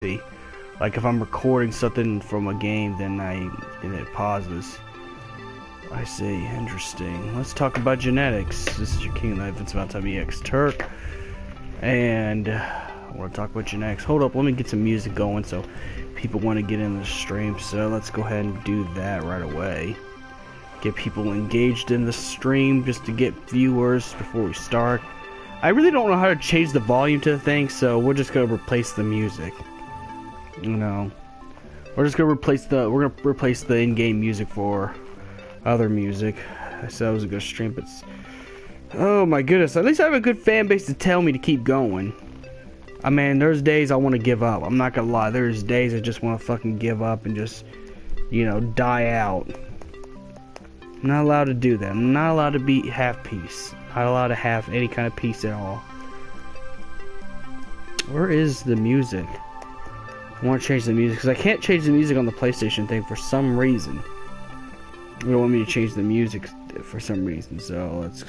see. Like if I'm recording something from a game, then it pauses. I see. Interesting. Let's talk about genetics. This is your King of Knife. It's about time EX Turk, and I want to talk about genetics. Hold up, let me get some music going so people want to get in the stream. So let's go ahead and do that right away. Get people engaged in the stream just to get viewers before we start. I really don't know how to change the volume to the thing, so we're just gonna replace the music. You know, we're gonna replace the in-game music for other music. I said I was a good stream, but oh my goodness, at least I have a good fan base to tell me to keep going. I mean, there's days I want to give up. I'm not gonna lie. There's days I just want to fucking give up and just, you know, die out. I'm not allowed to do that. I'm not allowed to be half peace. Not allowed to have any kind of peace at all. Where is the music? I want to change the music because I can't change the music on the PlayStation thing for some reason. They don't want me to change the music for some reason, so let's...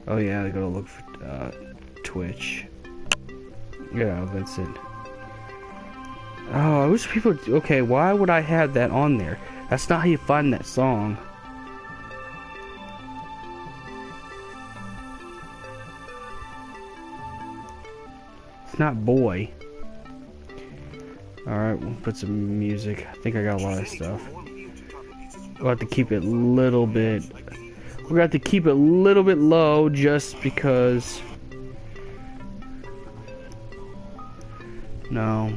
Oh yeah, I gotta look for Twitch. Yeah, Vincent. Oh, I wish people... Okay, why would I have that on there? That's not how you find that song. It's not boy. Alright, we'll put some music. I think I got a lot of stuff. We'll have to keep it a little bit... We're gonna have to keep it a little bit low just because... No.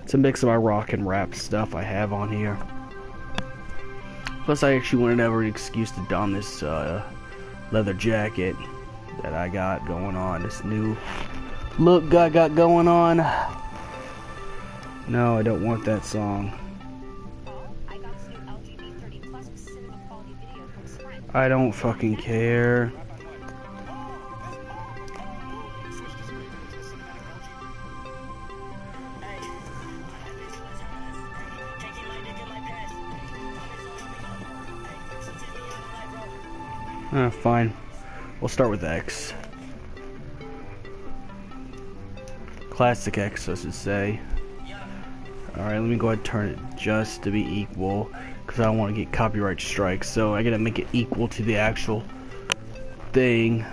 It's a mix of my rock and rap stuff I have on here. Plus I actually wanted to have an excuse to don this leather jacket that I got going on. This new look I got going on. No, I don't want that song. I don't fucking care. Fine. We'll start with X. Classic X, I should say. Alright, let me go ahead and turn it just to be equal, because I don't want to get copyright strikes, so I gotta make it equal to the actual thing.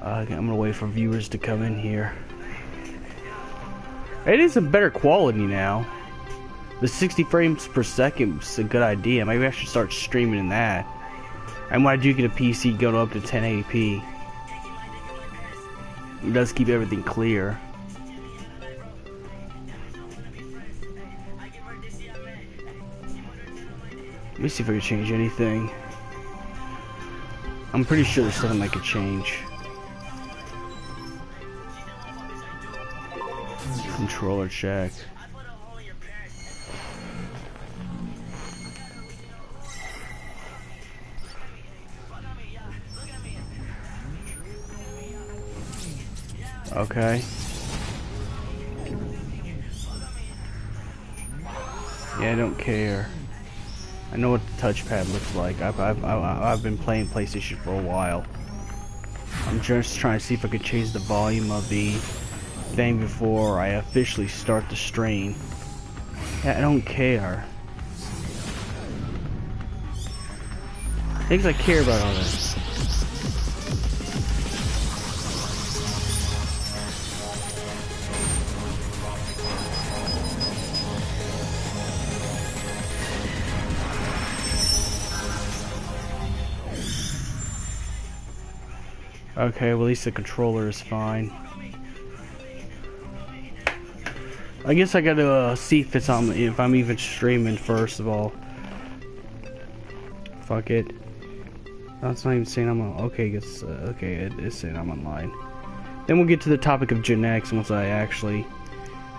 I'm gonna wait for viewers to come in here. It is a better quality now. The 60 frames per second is a good idea. Maybe I should start streaming in that. And when I do get a PC, go up to 1080p. It does keep everything clear. Let me see if I can change anything. I'm pretty sure there's something I could change. Controller check. Okay. Yeah, I don't care. I know what the touchpad looks like. I've been playing PlayStation for a while. I'm just trying to see if I could change the volume of the thing before I officially start the stream. Yeah, I don't care. Things I care about all this. Okay, well, at least the controller is fine. I guess I gotta see if it's on, if I'm even streaming first of all. Fuck it. No, it's not even saying I'm on. Okay, it's okay. It is saying I'm online. Then we'll get to the topic of genetics once I actually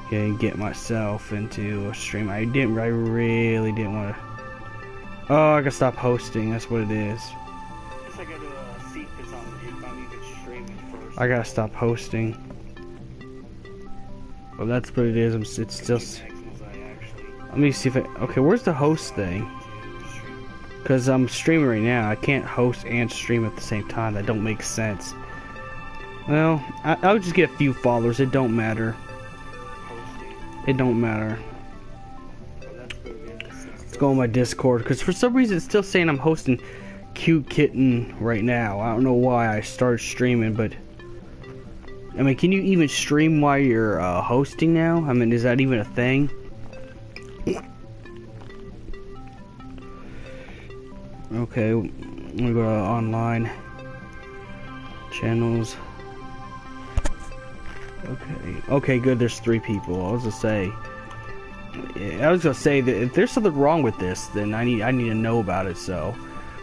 get myself into a stream. I really didn't want to. Oh, I gotta stop hosting. That's what it is. I gotta stop hosting. Well, that's what it is. It's still. Let me see if I. Okay, where's the host thing? Because I'm streaming right now. I can't host and stream at the same time. That don't make sense. Well, I'll just get a few followers. It don't matter. It don't matter. Let's go on my Discord, because for some reason it's still saying I'm hosting Cute Kitten right now. I don't know why I started streaming, but I mean, can you even stream while you're hosting now? I mean, is that even a thing? Okay, I'm gonna go to online channels. Okay, good. There's 3 people. I was gonna say that if there's something wrong with this, then I need to know about it. So,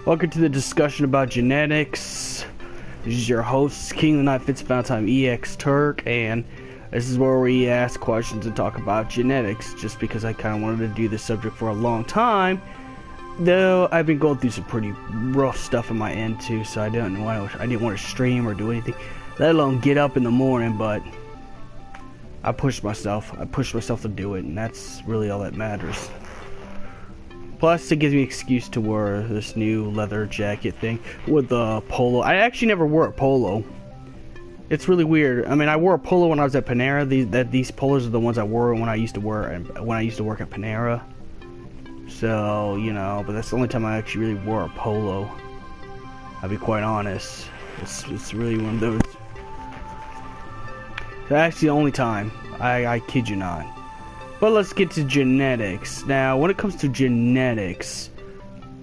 welcome to the discussion about genetics. This is your host, King of the Night Fits About Time EX Turk, and this is where we ask questions and talk about genetics. Just because I kind of wanted to do this subject for a long time, though I've been going through some pretty rough stuff on my end too. So I didn't want to stream or do anything, let alone get up in the morning. But I pushed myself to do it, and that's really all that matters. Plus, it gives me an excuse to wear this new leather jacket thing with the polo. I actually never wore a polo. It's really weird. I mean, I wore a polo when I was at Panera. These polos are the ones I wore when I used to work at Panera. So, you know, but that's the only time I actually really wore a polo. I'll be quite honest. It's really one of those. That's the only time. I kid you not. But let's get to genetics. Now, when it comes to genetics,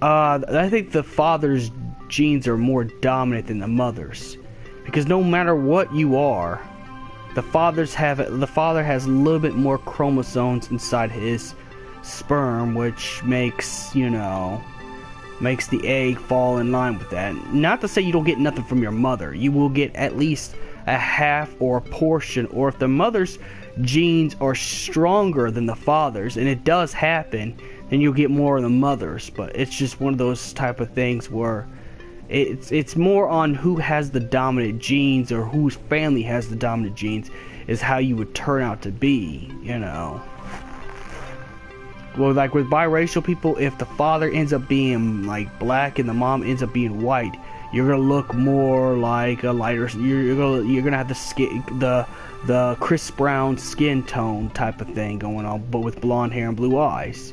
I think the father's genes are more dominant than the mother's. Because no matter what you are, the father has a little bit more chromosomes inside his sperm, which makes the egg fall in line with that. Not to say you don't get nothing from your mother. You will get at least a half or a portion, or if the mother's genes are stronger than the father's, and it does happen, then you'll get more of the mother's. But it's just one of those type of things where it's more on who has the dominant genes, or whose family has the dominant genes, is how you would turn out to be, you know. Well, like with biracial people, if the father ends up being like black and the mom ends up being white, you're gonna look more like a lighter. You're gonna have the Chris Brown skin tone type of thing going on, but with blonde hair and blue eyes.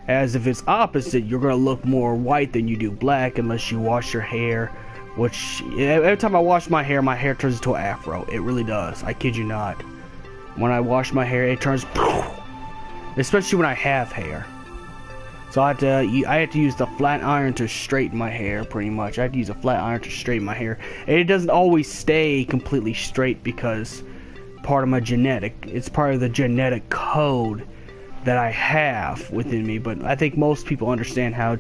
As if it's opposite, you're gonna look more white than you do black, unless you wash your hair. Which every time I wash my hair turns into an afro. It really does. I kid you not. When I wash my hair, it turns. Especially when I have hair. So I had to use the flat iron to straighten my hair, pretty much. I had to use a flat iron to straighten my hair. And it doesn't always stay completely straight because part of my it's part of the genetic code that I have within me. But I think most people understand how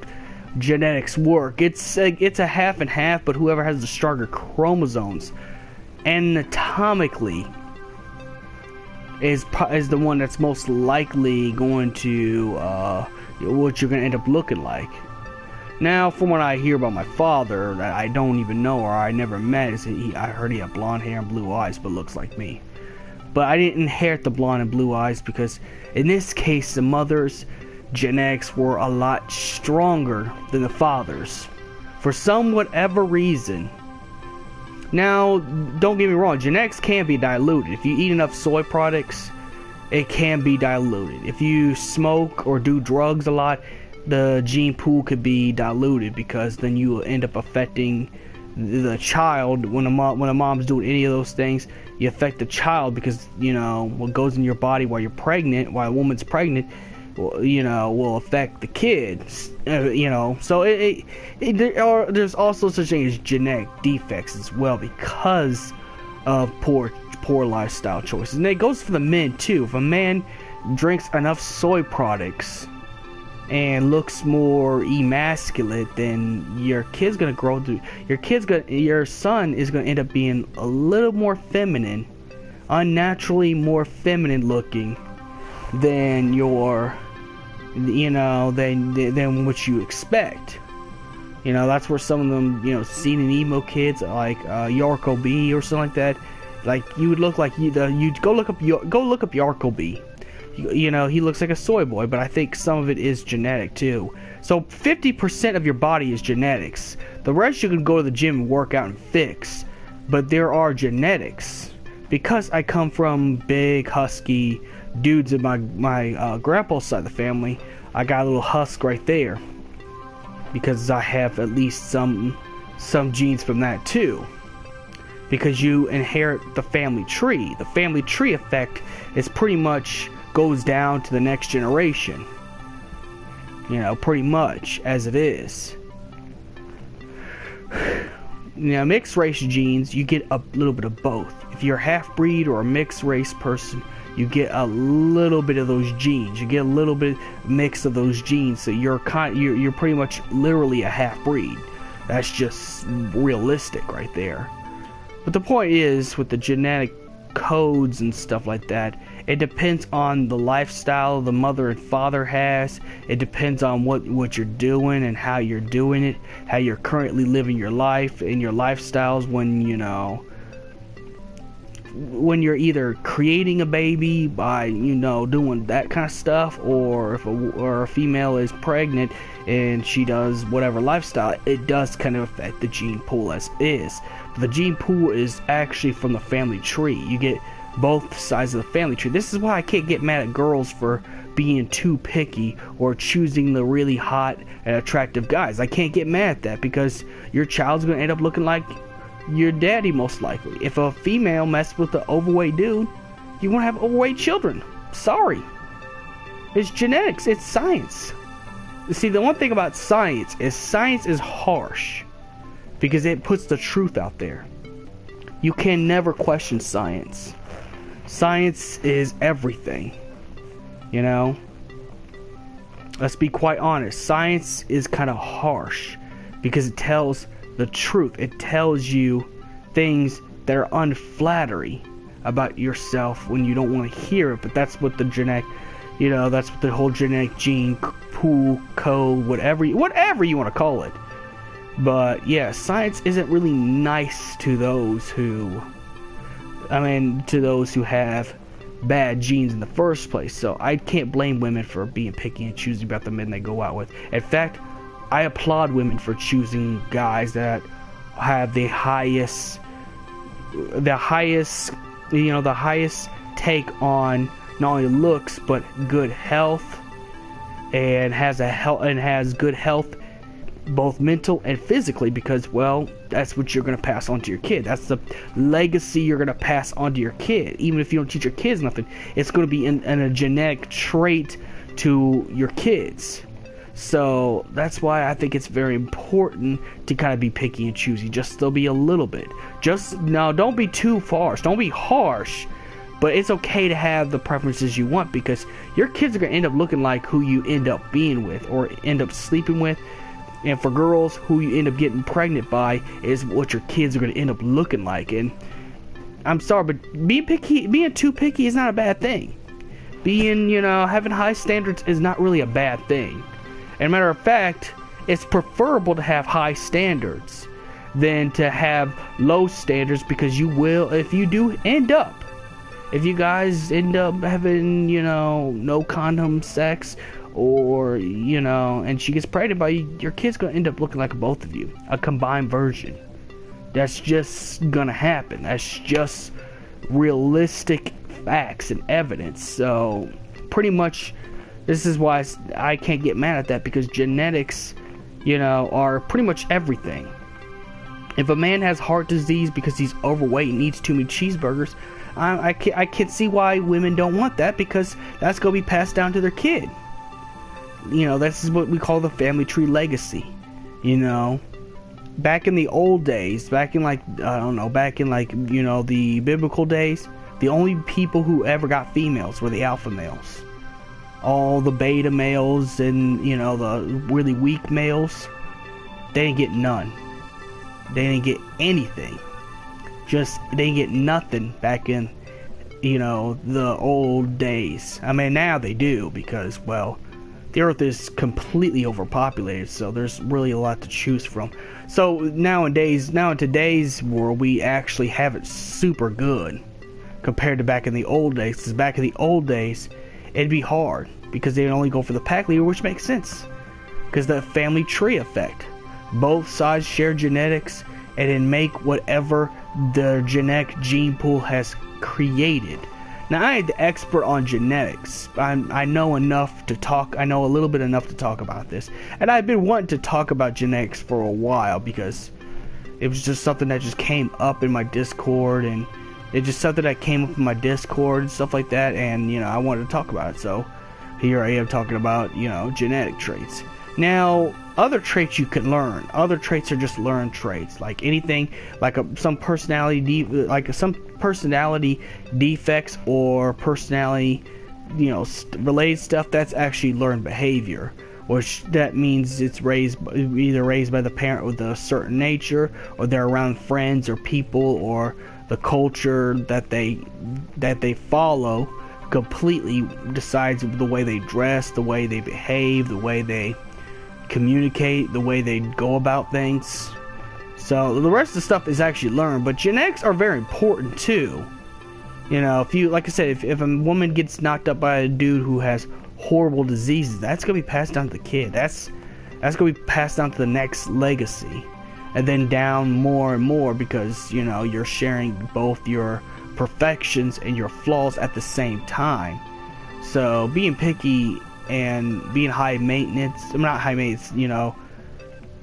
genetics work. It's a half and half, but whoever has the stronger chromosomes anatomically is the one that's most likely going to what you're going to end up looking like. Now, from what I hear about my father that I don't even know or I never met, is I heard he had blonde hair and blue eyes, but looks like me. But I didn't inherit the blonde and blue eyes because in this case the mother's genetics were a lot stronger than the father's for some whatever reason. Now, don't get me wrong, genetics can be diluted. If you eat enough soy products, it can be diluted. If you smoke or do drugs a lot, the gene pool could be diluted, because then you will end up affecting the child. When a mom's doing any of those things, you affect the child, because, you know, what goes in your body while a woman's pregnant, will affect the kids, so there's also such thing as genetic defects as well, because of poor lifestyle choices. And it goes for the men too. If a man drinks enough soy products and looks more emasculate, then your son is gonna end up being a little more feminine, unnaturally more feminine looking than than what you expect. That's where some of them, seen in emo kids like Yarko B or something like that. Like, you would look like you'd go look up Yarko B. He looks like a soy boy, but I think some of it is genetic too. So 50% of your body is genetics. The rest you can go to the gym and work out and fix. But there are genetics. because I come from big, husky dudes in my grandpa's side of the family, I got a little husk right there. Because I have at least some genes from that too. Because you inherit the family tree. The family tree effect is pretty much goes down to the next generation. You know, pretty much as it is. Now, mixed race genes, you get a little bit of both. If you're a half-breed or a mixed race person, you get a little bit of those genes. You get a little bit mix of those genes, so you're pretty much literally a half-breed. That's just realistic right there. But the point is, with the genetic codes and stuff like that, it depends on the lifestyle the mother and father has. It depends on what you're doing and how you're doing it, how you're currently living your life and your lifestyles when you're either creating a baby by doing that kind of stuff, or if a female is pregnant and she does whatever lifestyle, it does kind of affect the gene pool as is. But the gene pool is actually from the family tree. You get both sides of the family tree. This is why I can't get mad at girls for being too picky or choosing the really hot and attractive guys. I can't get mad at that, because your child's going to end up looking like your daddy most likely. If a female messes with an overweight dude, you're going to have overweight children. Sorry. It's genetics. It's science. See, the one thing about science is harsh, because it puts the truth out there. You can never question science. Science is everything. You know? Let's be quite honest. Science is kind of harsh because it tells the truth. It tells you things that are unflattering about yourself when you don't want to hear it. But that's what the genetic, that's what the whole genetic gene pool code, whatever you want to call it. But yeah, science isn't really nice to those who have bad genes in the first place. So I can't blame women for being picky and choosing about the men they go out with. In fact, I applaud women for choosing guys that have the highest take on not only looks but good health, and has good health both mental and physically, because, well, that's what you're going to pass on to your kid. That's the legacy you're going to pass on to your kid. Even if you don't teach your kids nothing, it's going to be in a genetic trait to your kids. So that's why I think it's very important to kind of be picky and choosy. Just still be a little bit. Don't be too harsh. Don't be harsh. But it's okay to have the preferences you want, because your kids are going to end up looking like who you end up being with or end up sleeping with. And for girls, who you end up getting pregnant by is what your kids are going to end up looking like. And I'm sorry, but being too picky is not a bad thing. Having high standards is not really a bad thing. And matter of fact, it's preferable to have high standards than to have low standards, because you will, if you guys end up having, no condom sex, or, and she gets pregnant by you, your kid's going to end up looking like both of you. A combined version. That's just going to happen. That's just realistic facts and evidence. So, pretty much, this is why I can't get mad at that, because genetics, are pretty much everything. If a man has heart disease because he's overweight and eats too many cheeseburgers, I can see why women don't want that, because that's going to be passed down to their kid. This is what we call the family tree legacy. Back in the old days, back in the biblical days, the only people who ever got females were the alpha males. All the beta males and, the really weak males, they didn't get none. They didn't get anything. They didn't get nothing back in, the old days. I mean, now they do, because, well, the earth is completely overpopulated, so there's really a lot to choose from. So now in today's world, we actually have it super good compared to back in the old days. Because back in the old days, it'd be hard, because they'd only go for the pack leader, which makes sense, because the family tree effect. Both sides share genetics, and then make whatever the genetic gene pool has created. Now, I ain't the expert on genetics. I know enough to talk. I know a little bit enough to talk about this, and I've been wanting to talk about genetics for a while because it was just something that just came up in my Discord, and it's just something that came up in my Discord and stuff like that, and you know, I wanted to talk about it. So here I am talking about, you know, genetic traits. Now, other traits you can learn. Other traits are just learned traits, like anything, like some personality defects or personality, you know, related stuff. That's actually learned behavior, which that means it's either raised by the parent with a certain nature, or they're around friends or people, or the culture that they follow completely decides the way they dress, the way they behave, the way they communicate, the way they go about things. So the rest of the stuff is actually learned, but genetics are very important too. You know, if you, like I said, if a woman gets knocked up by a dude who has horrible diseases, that's gonna be passed down to the kid. That's gonna be passed down to the next legacy, and then down more and more, because you know, you're sharing both your perfections and your flaws at the same time. So being picky and being high maintenance, I'm not high maintenance, you know,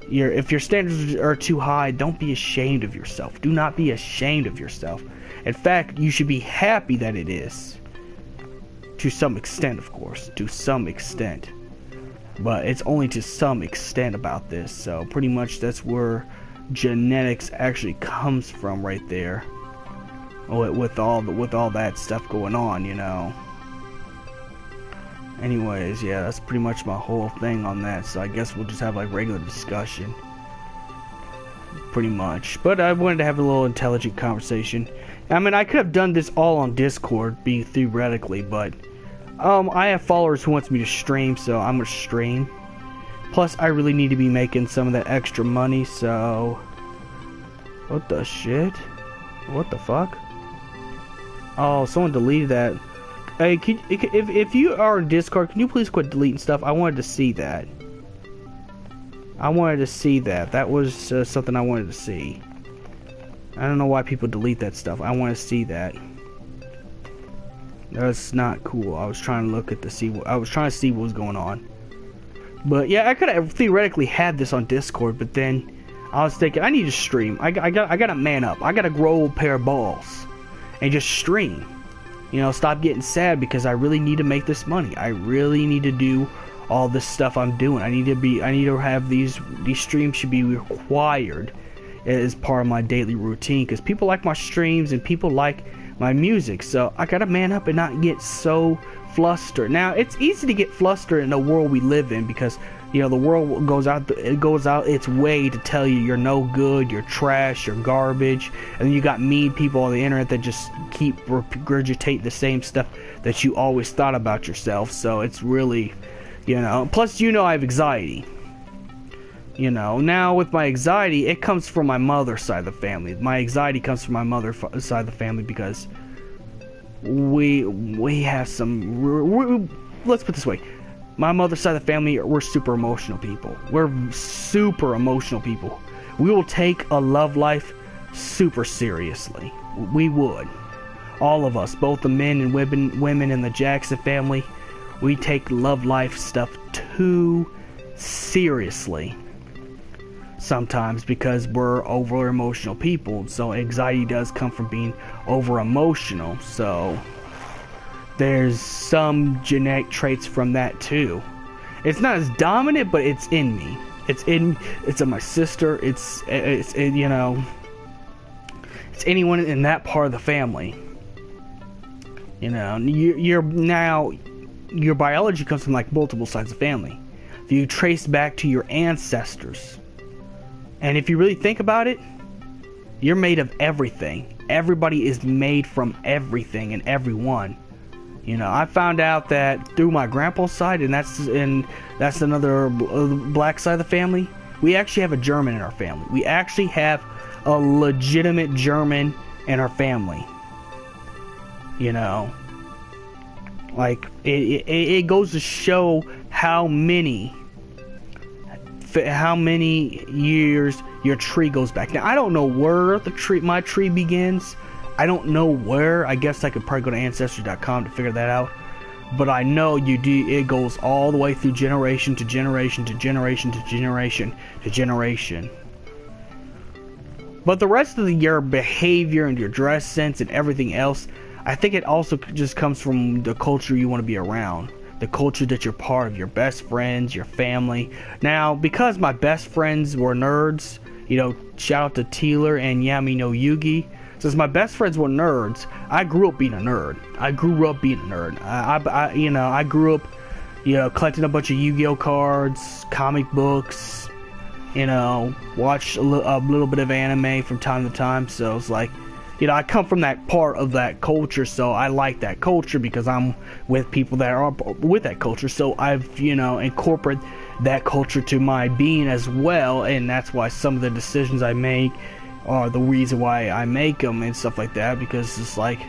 if your standards are too high, don't be ashamed of yourself. Do not be ashamed of yourself. In fact, you should be happy that it is. To some extent, of course. To some extent. But it's only to some extent about this. So pretty much that's where genetics actually comes from right there. With all that stuff going on, you know. Anyways, yeah, that's pretty much my whole thing on that, so I guess we'll just have like regular discussion. Pretty much. But I wanted to have a little intelligent conversation. I mean, I could have done this all on Discord, theoretically, but I have followers who wants me to stream, so I'm gonna stream. Plus, I really need to be making some of that extra money, so... What the shit? What the fuck? Oh, someone deleted that. Hey, if you are in Discord, can you please quit deleting stuff? I wanted to see that. I wanted to see that. That was something I wanted to see. I don't know why people delete that stuff. I want to see that. That's not cool. I was trying to look at I was trying to see what was going on. But yeah, I could have theoretically had this on Discord, but then I was thinking I need to stream. I gotta man up. I gotta grow a pair of balls and just stream. You know, stop getting sad because I really need to make this money. I really need to do all this stuff I'm doing. I need to have these streams should be required as part of my daily routine, because people like my streams and people like my music. So I gotta man up and not get so flustered. Now, it's easy to get flustered in the world we live in, because you know, the world goes out its way to tell you you're no good, you're trash, you're garbage, and then you got mean people on the internet that just keep regurgitate the same stuff that you always thought about yourself. So it's really, you know, plus, you know, I have anxiety. You know, now with my anxiety, it comes from my mother's side of the family. My anxiety comes from my mother's side of the family because we have some, let's put it this way. My mother's side of the family, we're super emotional people. We're super emotional people. We will take a love life super seriously. We would. All of us, both the men and women in the Jackson family, we take love life stuff too seriously. Sometimes, because we're over emotional people. So anxiety does come from being over emotional. So there's some genetic traits from that too. It's not as dominant, but it's in me. It's in my sister. It's you know, it's anyone in that part of the family. You know, your biology comes from like multiple sides of the family. If you trace back to your ancestors, and if you really think about it, you're made of everything. Everybody is made from everything and everyone. You know, I found out that through my grandpa's side, and that's another black side of the family. We actually have a German in our family. We actually have a legitimate German in our family. You know, like it goes to show how many years your tree goes back. Now, I don't know where my tree begins. I don't know where. I guess I could probably go to Ancestry.com to figure that out. But I know you do. It goes all the way through generation to generation to generation to generation to generation. But the rest of your behavior and your dress sense and everything else, I think it also just comes from the culture you want to be around. The culture that you're part of, your best friends, your family. Now, because my best friends were nerds, you know, shout out to Teeler and Yami no Yugi. Since my best friends were nerds, I grew up being a nerd. I grew up collecting a bunch of Yu-Gi-Oh cards, comic books, you know, watch a little bit of anime from time to time. So it's like, you know, I come from that part of that culture, so I like that culture because I'm with people that are with that culture. So I've, you know, incorporated that culture to my being as well, and that's why some of the decisions I make are the reason why I make them and stuff like that, because it's like,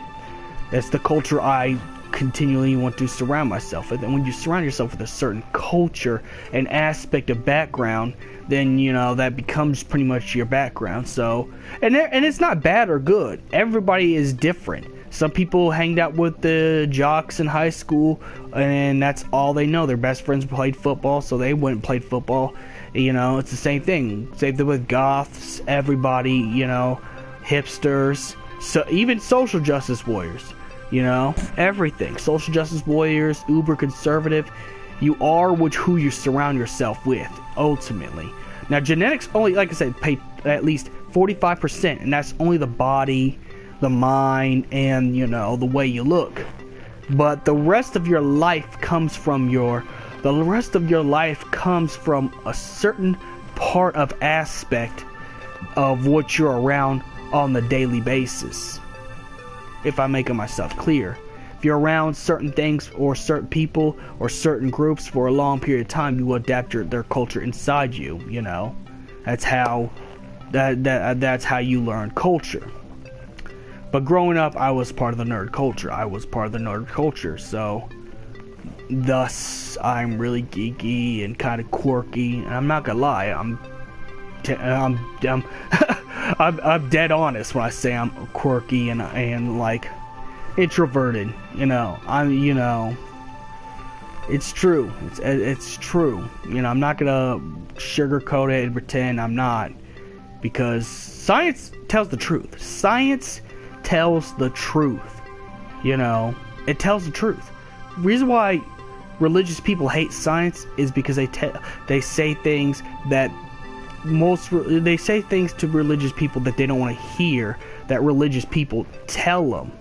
that's the culture I continually want to surround myself with. And when you surround yourself with a certain culture and aspect of background, then, you know, that becomes pretty much your background. So, and it's not bad or good. Everybody is different. Some people hanged out with the jocks in high school, and that's all they know. Their best friends played football, so they went and played football. You know, it's the same thing. Same thing with goths, everybody, you know, hipsters, so even social justice warriors, you know, everything. Social justice warriors, uber conservative. You are who you surround yourself with, ultimately. Now, genetics only, like I said, pay at least 45%, and that's only the body, the mind, and, you know, the way you look. But the rest of your life comes from a certain part of aspect of what you're around on the daily basis. If I'm making myself clear. If you're around certain things or certain people or certain groups for a long period of time, you will adapt their culture inside you, you know. That's how that's how you learn culture. But growing up, I was part of the nerd culture. So thus I'm really geeky and kind of quirky, and I'm not gonna lie, I'm I'm dead honest when I say I'm quirky and like introverted, you know. It's true. It's true. You know, I'm not gonna sugarcoat it and pretend I'm not, because science tells the truth. Science tells the truth. You know, it tells the truth. The reason why religious people hate science is because they say things that they say things to religious people that they don't want to hear, that religious people tell them.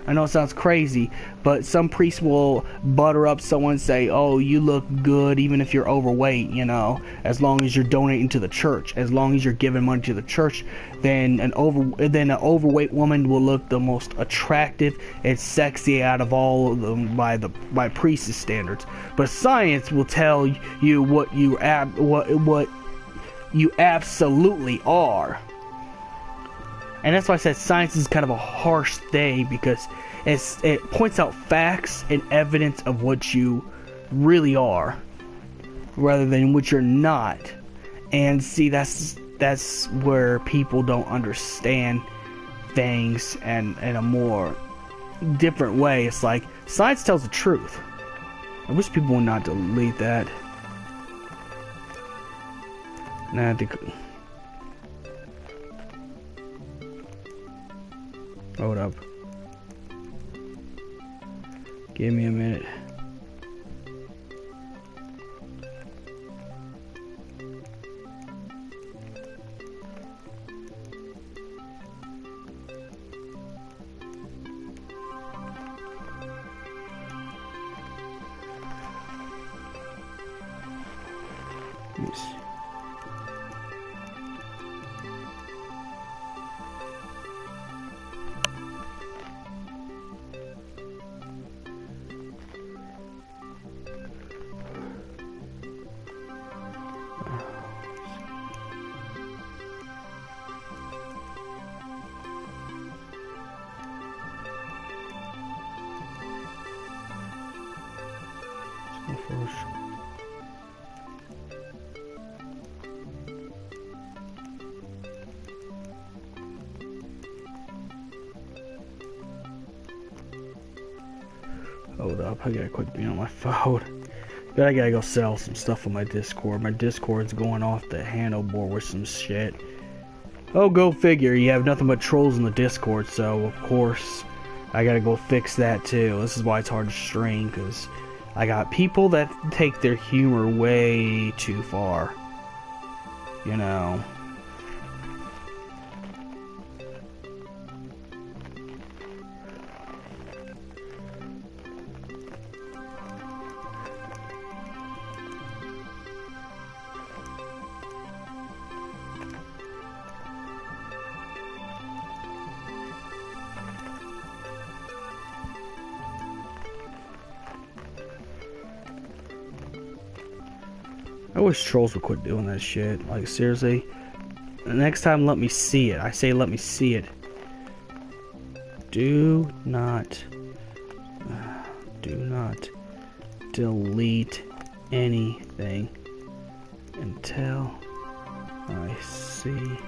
I know it sounds crazy, but some priests will butter up someone and say, oh, you look good even if you're overweight, you know, as long as you're donating to the church, as long as you're giving money to the church, then an overweight woman will look the most attractive and sexy out of all of them by priest's standards. But science will tell you what you absolutely are. And that's why I said science is kind of a harsh thing, because it points out facts and evidence of what you really are, rather than what you're not. And see, that's where people don't understand things and in a more different way. It's like, science tells the truth. I wish people would not delete that. Nah, hold up. Give me a minute. Yes. I gotta quit being on my phone. But I gotta go sell some stuff on my Discord. My Discord's going off the handle board with some shit. Oh, go figure. You have nothing but trolls in the Discord, so of course I gotta go fix that too. This is why it's hard to stream, because I got people that take their humor way too far. You know. I wish trolls would quit doing that shit. Like, seriously. The next time, let me see it. I say let me see it. Do not delete anything until I see.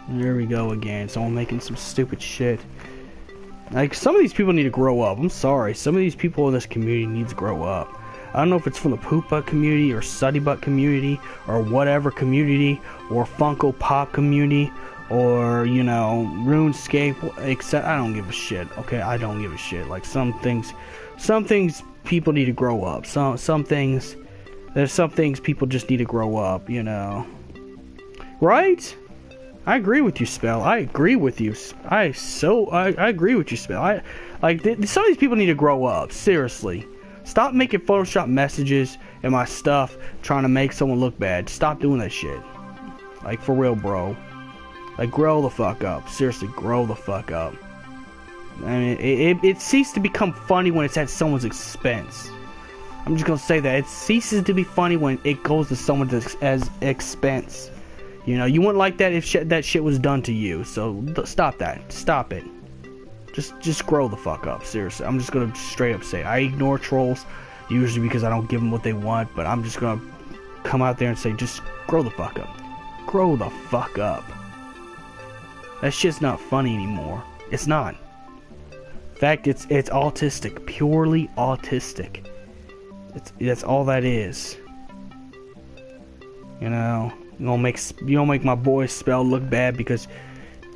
There we go again. Someone making some stupid shit. Like, some of these people need to grow up. I'm sorry. Some of these people in this community need to grow up. I don't know if it's from the Poop Butt community or Suddy Butt community or whatever community or Funko Pop community or, you know, RuneScape, except I don't give a shit. Okay, I don't give a shit. Like, some things people need to grow up. There's some things people just need to grow up, you know. Right? I agree with you, Spell. I agree with you. I agree with you, Spell. Some of these people need to grow up. Seriously. Stop making Photoshop messages and my stuff trying to make someone look bad. Stop doing that shit. Like, for real, bro. Like, grow the fuck up. Seriously, grow the fuck up. I mean, it ceases to become funny when it's at someone's expense. I'm just gonna say that. It ceases to be funny when it goes to someone's expense. You know, you wouldn't like that if that shit was done to you. So stop that. Stop it. Just grow the fuck up. Seriously, I'm just gonna straight up say I ignore trolls usually because I don't give them what they want. But I'm just gonna come out there and say, just grow the fuck up. Grow the fuck up. That shit's not funny anymore. It's not. In fact, it's autistic, purely autistic. That's all that is. You know. You don't make my boy Spell look bad because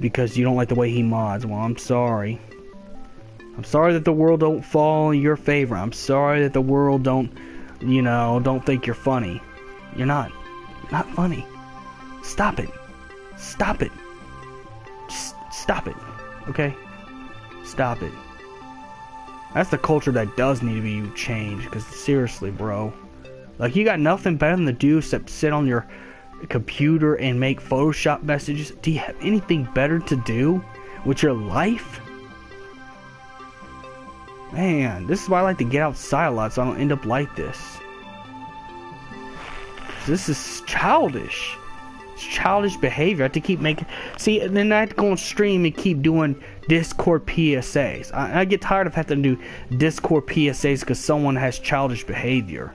you don't like the way he mods. Well, I'm sorry. I'm sorry that the world don't fall in your favor. I'm sorry that the world don't think you're funny. You're not. You're not funny. Stop it. Stop it. Just stop it. Okay? Stop it. That's the culture that does need to be changed. Because seriously, bro. Like, you got nothing better than to do except sit on your computer and make Photoshop messages. Do you have anything better to do with your life? Man, this is why I like to get outside a lot so I don't end up like this. This is childish. It's childish behavior. I have to keep making... See, and then I have to go on stream and keep doing Discord PSAs. I get tired of having to do Discord PSAs because someone has childish behavior.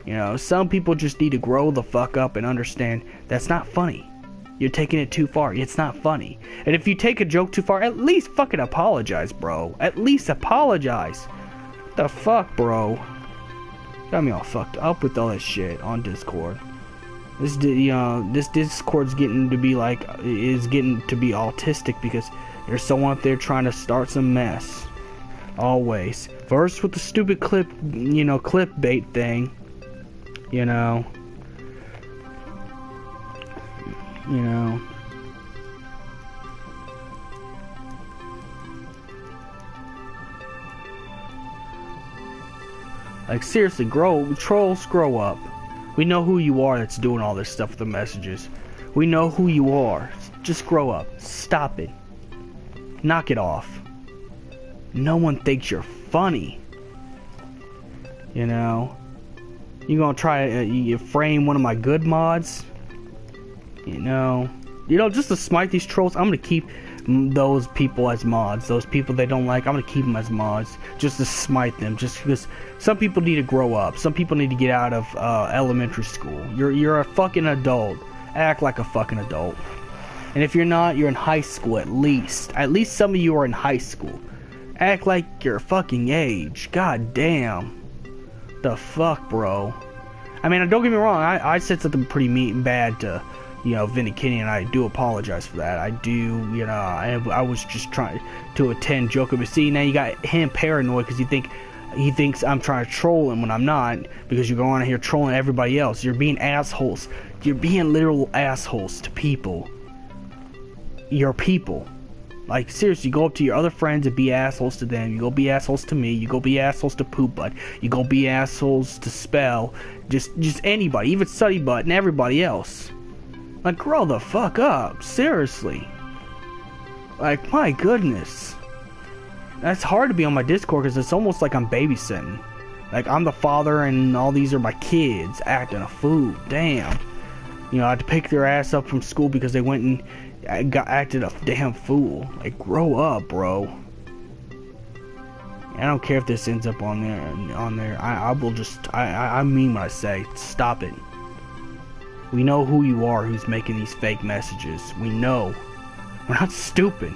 You know, some people just need to grow the fuck up and understand that's not funny. You're taking it too far. It's not funny. And if you take a joke too far, at least fucking apologize, bro. At least apologize. What the fuck, bro? Got me all fucked up with all that shit on Discord. This Discord's getting to be autistic because there's someone up there trying to start some mess. Always. First with the stupid clickbait thing. You know. Like, seriously, trolls, grow up. We know who you are that's doing all this stuff with the messages. We know who you are. Just grow up. Stop it. Knock it off. No one thinks you're funny. You know. You gonna try to frame one of my good mods? You know, just to smite these trolls, I'm gonna keep those people as mods. Those people they don't like, I'm gonna keep them as mods just to smite them. Just because some people need to grow up. Some people need to get out of elementary school. You're a fucking adult. Act like a fucking adult. And if you're not, you're in high school at least. At least some of you are in high school. Act like you're fucking age. God damn. The fuck, bro. I mean, don't get me wrong. I said something pretty mean and bad to, Vinny Kinney, and I do apologize for that. I do, I was just trying to attend Joker, but see, now you got him paranoid because he thinks I'm trying to troll him when I'm not, because you're going on here trolling everybody else. You're being assholes. You're being literal assholes to people. Your people. Like, seriously, go up to your other friends and be assholes to them. You go be assholes to me. You go be assholes to Poop Butt. You go be assholes to Spell. Just anybody, even Suddy Butt and everybody else. Like, grow the fuck up. Seriously. Like, my goodness. That's hard to be on my Discord because it's almost like I'm babysitting. Like, I'm the father and all these are my kids acting a fool. Damn. I had to pick their ass up from school because they went and acted a damn fool. Like, grow up, bro. I don't care if this ends up on there. I will just, I mean what I say. Stop it. We know who you are, who's making these fake messages. We know. We're not stupid.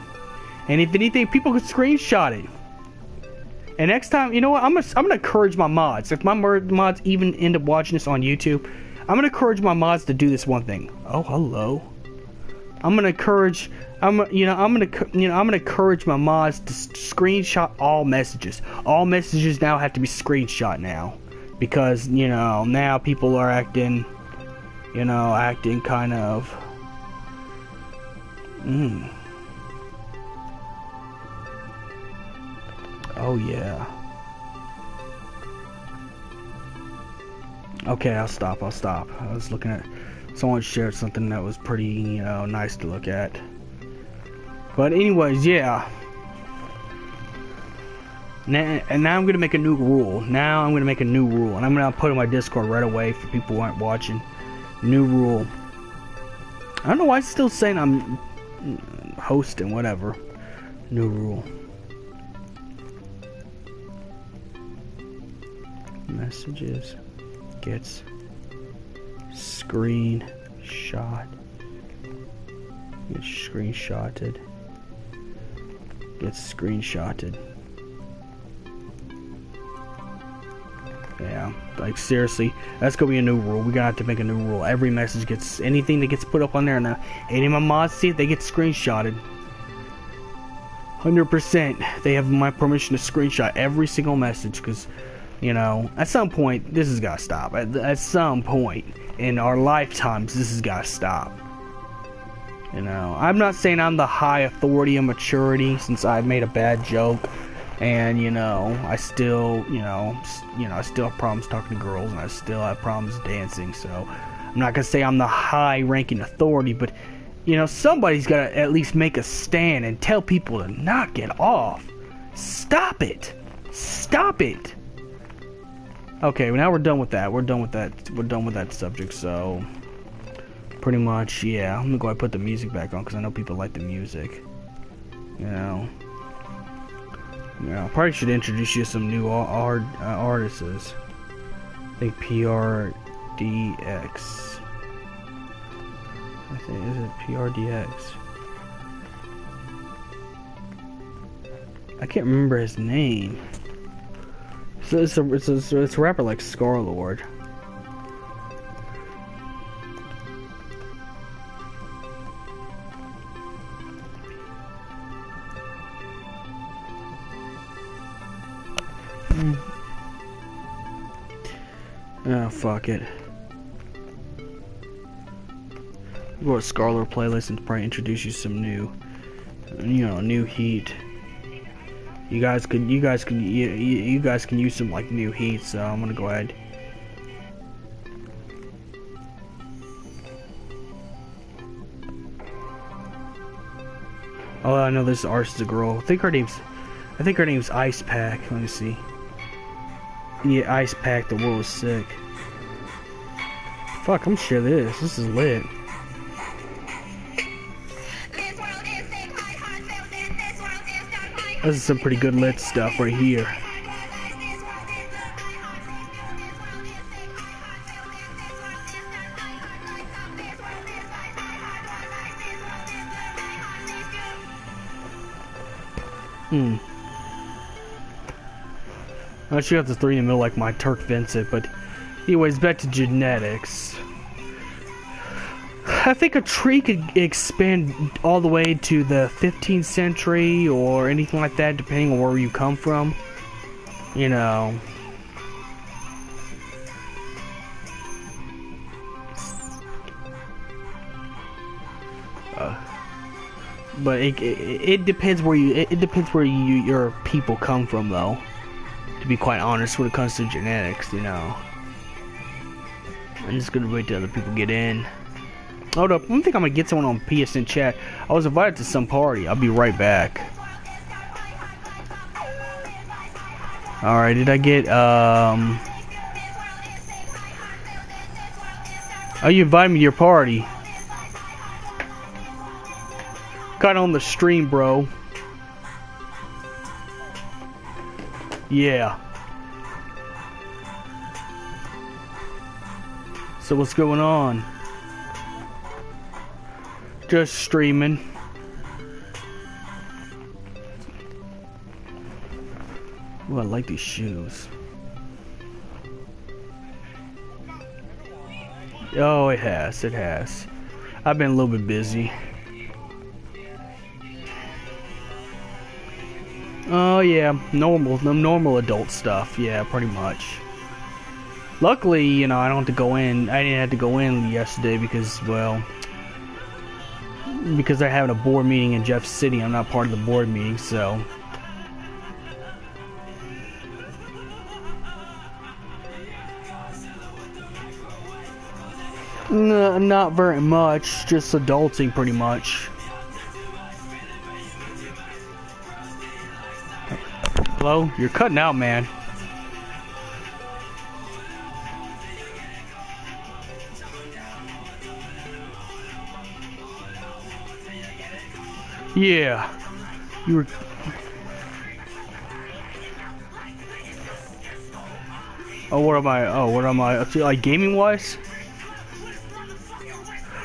And if anything, people could screenshot it. And next time, you know what? I'm gonna encourage my mods. If my mods even end up watching this on YouTube, I'm gonna encourage my mods to do this one thing. Oh, hello. I'm gonna encourage my mods to screenshot all messages. All messages now have to be screenshot now, because now people are acting kind of. Oh yeah. Okay, I'll stop. I was looking at. Someone shared something that was pretty, nice to look at. But anyways, yeah. And now I'm going to make a new rule. And I'm going to put it in my Discord right away for people who aren't watching. New rule. I don't know why it's still saying I'm hosting, whatever. New rule. Messages. Gets screenshot. Gets screenshotted. Gets screenshotted. Yeah, like seriously, that's gonna be a new rule. We're gonna have to make a new rule. Every message gets, anything that gets put up on there now, any of my mods see it, they get screenshotted. 100%. They have my permission to screenshot every single message, because at some point, this has got to stop. At some point in our lifetimes, this has got to stop. I'm not saying I'm the high authority of maturity, since I made a bad joke, and I still, I still have problems talking to girls, and I still have problems dancing. So I'm not gonna say I'm the high-ranking authority, but somebody's got to at least make a stand and tell people to knock it off. Stop it. Stop it. Okay, well, now we're done with that. We're done with that subject, so pretty much, yeah. I'm gonna go ahead and put the music back on because I know people like the music. I probably should introduce you to some new artists. I think PRDX. Is it PRDX? I can't remember his name. So it's a rapper like Scarlord. Oh, fuck it. Go to Scarlord playlist and probably introduce you some new, new heat. You guys can use some like new heat, so I'm gonna go ahead. Oh, I know this artist is a girl. I think her name's Ice Pack. Let me see. Yeah, Ice Pack. The world is sick. Fuck, I'm sure this. This is lit. This is some pretty good lit stuff right here. I should have the 3 in the middle like my Turk Vincent, but anyways, back to genetics. I think a tree could expand all the way to the 15th century or anything like that, depending on where you come from. You know. But it depends where your people come from, though. To be quite honest, when it comes to genetics, you know. I'm just gonna wait till other people get in. Hold up, I think I'm gonna get someone on PSN chat. I was invited to some party. I'll be right back. Alright, did I get, Oh, you invited me to your party. Got on the stream, bro. Yeah. So what's going on? Just streaming. Ooh, I like these shoes. Oh, it has. It has. I've been a little bit busy. Oh yeah, normal adult stuff. Yeah, pretty much. Luckily, you know, I don't have to go in. I didn't have to go in yesterday because, well, because they're having a board meeting in Jeff City. I'm not part of the board meeting, so. No, not very much. Just adulting, pretty much. Hello? You're cutting out, man. Yeah. You were... Oh, what am I? Oh, what am I? Like, gaming-wise?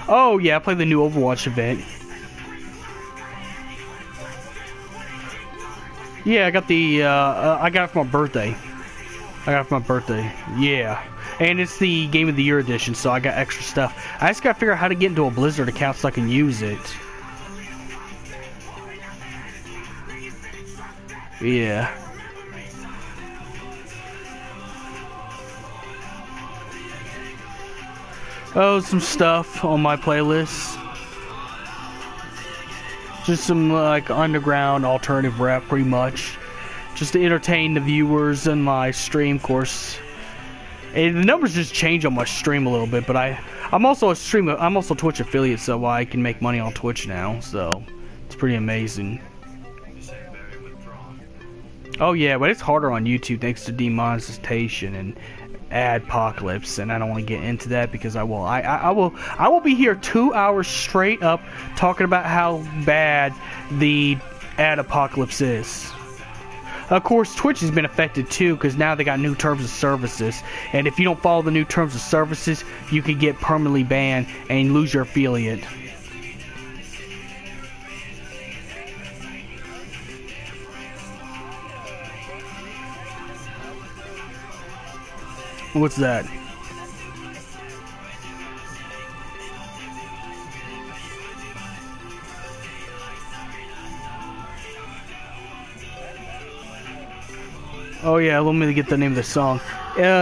Oh, yeah, I played the new Overwatch event. Yeah, I got the, I got it for my birthday. Yeah. And it's the Game of the Year edition, so I got extra stuff. I just gotta figure out how to get into a Blizzard account so I can use it. Yeah. Oh, some stuff on my playlist. Just some like underground alternative rap, pretty much, just to entertain the viewers in my stream. Of course, and the numbers just change on my stream a little bit, but I'm also a streamer. I'm also a Twitch affiliate, so I can make money on Twitch now. So it's pretty amazing. Oh yeah, but it's harder on YouTube thanks to demonetization and adpocalypse, and I don't want to get into that because I will be here 2 hours straight up talking about how bad the ad apocalypse is. Of course, Twitch has been affected too because now they got new terms of services, and if you don't follow the new terms of services, you could get permanently banned and lose your affiliate. What's that? Oh yeah, let me get the name of the song.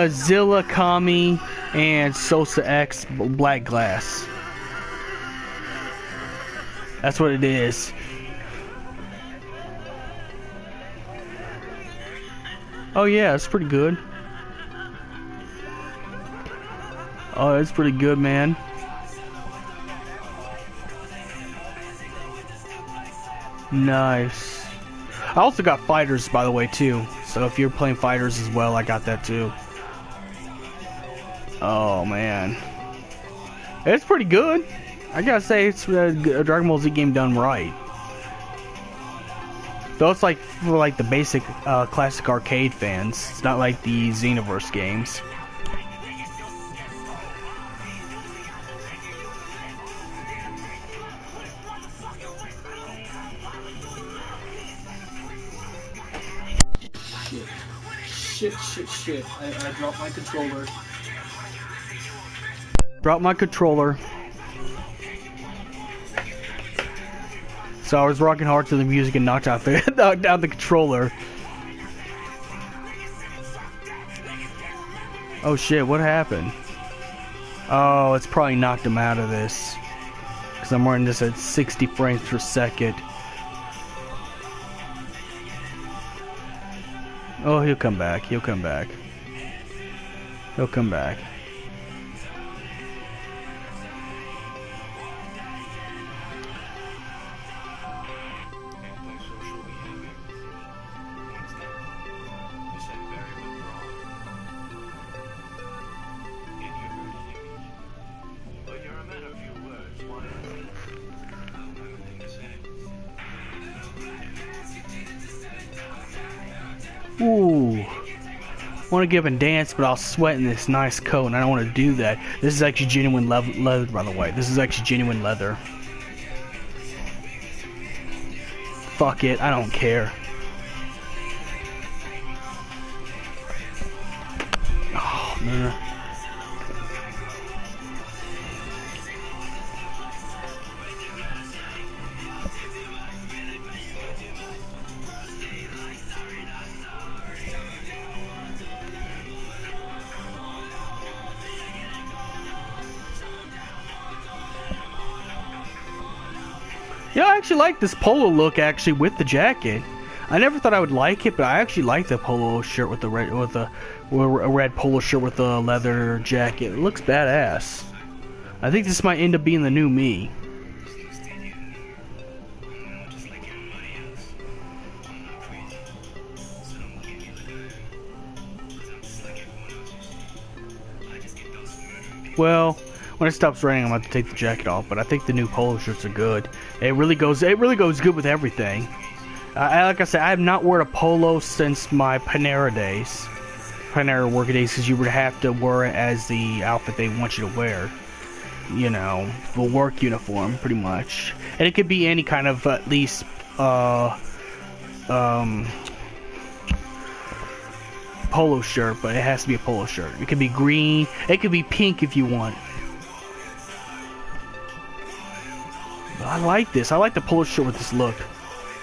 Zilla, Kami, and Sosa X, Black Glass. That's what it is. Oh yeah, it's pretty good. Oh, it's pretty good, man. Nice. I also got Fighters, by the way, too. So if you're playing Fighters as well, I got that too. Oh, man. It's pretty good. I gotta say, it's a Dragon Ball Z game done right. Though it's like for like the basic classic arcade fans. It's not like the Xenoverse games. Shit. I dropped my controller. Dropped my controller. So I was rocking hard to the music and knocked out knocked down the controller. Oh shit, what happened? Oh, it's probably knocked him out of this. Because I'm running this at 60 frames per second. Oh, he'll come back. He'll come back. He'll come back. Ooh. Want to give him dance, but I'll sweat in this nice coat, and I don't want to do that. This is actually genuine leather, by the way. This is actually genuine leather. Fuck it, I don't care. Oh, man. Yeah, I actually like this polo look actually with the jacket. I never thought I would like it, but I actually like the polo shirt with the a red polo shirt with the leather jacket. It looks badass. I think this might end up being the new me. Well, when it stops raining, I'm going to take the jacket off, but I think the new polo shirts are good. It really goes good with everything. Like I said, I have not worn a polo since my Panera days. Panera work days, because you would have to wear it as the outfit they want you to wear. You know, the work uniform, pretty much. And it could be any kind of, at least, polo shirt, but it has to be a polo shirt. It could be green, it could be pink if you want. But I like this. I like the polo shirt with this look.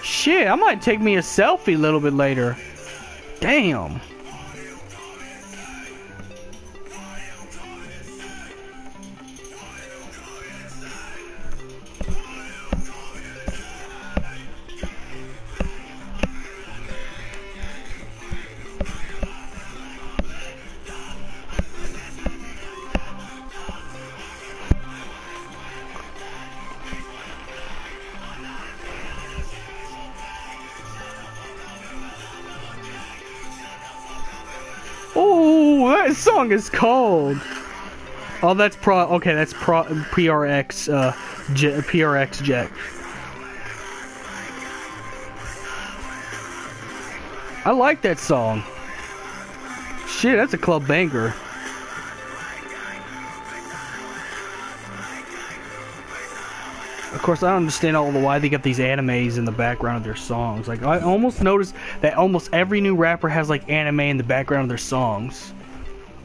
Shit, I might take me a selfie a little bit later. Damn. Oh, that song is cold. Oh, that's PRX, PRX Jet. I like that song. Shit, that's a club banger. Of course, I don't understand why they got these animes in the background of their songs. Like, I almost noticed that almost every new rapper has, like, anime in the background of their songs.